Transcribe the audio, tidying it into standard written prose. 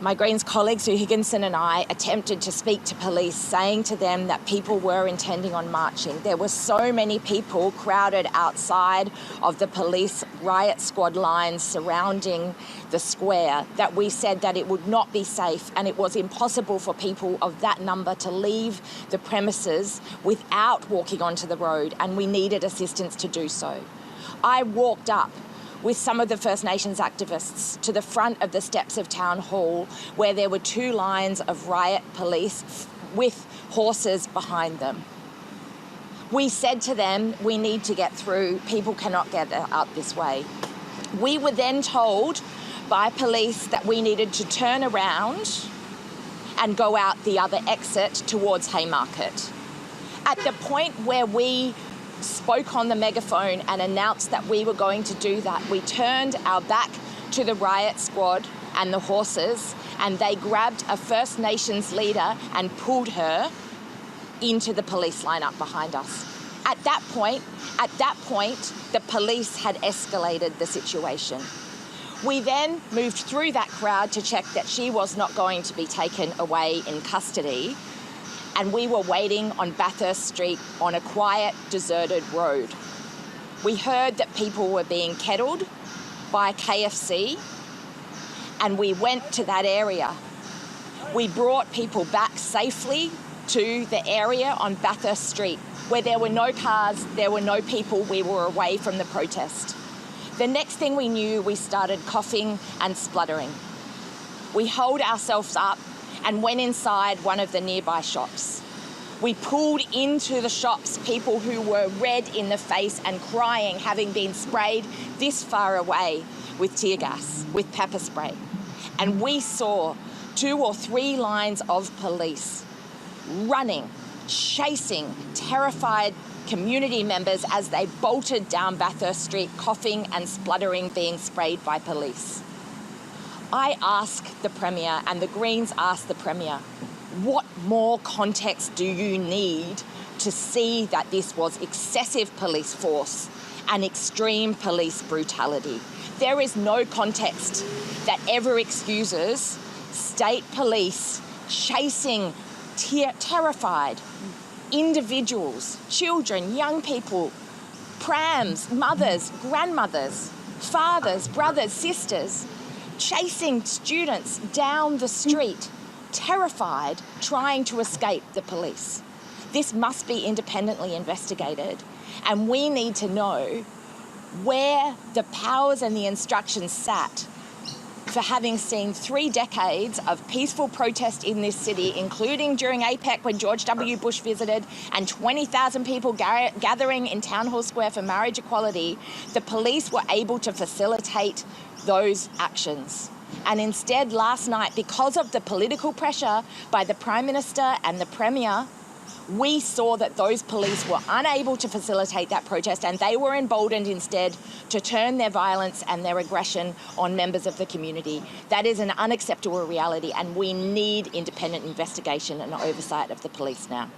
My Greens colleague Sue Higginson and I attempted to speak to police, saying to them that people were intending on marching. There were so many people crowded outside of the police riot squad lines surrounding the square that we said that it would not be safe and it was impossible for people of that number to leave the premises without walking onto the road, and we needed assistance to do so. I walked up with some of the First Nations activists to the front of the steps of Town Hall, where there were two lines of riot police with horses behind them. We said to them, we need to get through, people cannot get out this way. We were then told by police that we needed to turn around and go out the other exit towards Haymarket. At the point where we spoke on the megaphone and announced that we were going to do that, we turned our back to the riot squad and the horses, and they grabbed a First Nations leader and pulled her into the police lineup behind us. At that point, the police had escalated the situation. We then moved through that crowd to check that she was not going to be taken away in custody, and we were waiting on Bathurst Street on a quiet, deserted road. We heard that people were being kettled by KFC, and we went to that area. We brought people back safely to the area on Bathurst Street, where there were no cars, there were no people, we were away from the protest. The next thing we knew, we started coughing and spluttering. We holed ourselves up and went inside one of the nearby shops. We pulled into the shops people who were red in the face and crying, having been sprayed this far away with tear gas, with pepper spray. And we saw 2 or 3 lines of police running, chasing terrified community members as they bolted down Bathurst Street, coughing and spluttering, being sprayed by police. I asked the Premier, and the Greens asked the Premier, what more context do you need to see that this was excessive police force and extreme police brutality? There is no context that ever excuses state police chasing terrified individuals, children, young people, prams, mothers, grandmothers, fathers, brothers, sisters, chasing students down the street, terrified, trying to escape the police. This must be independently investigated, and we need to know where the powers and the instructions sat for having seen 3 decades of peaceful protest in this city, including during APEC when George W. Bush visited, and 20,000 people gathering in Town Hall Square for marriage equality. The police were able to facilitate those actions. And instead, last night, because of the political pressure by the Prime Minister and the Premier, we saw that those police were unable to facilitate that protest, and they were emboldened instead to turn their violence and their aggression on members of the community. That is an unacceptable reality, and we need independent investigation and oversight of the police now.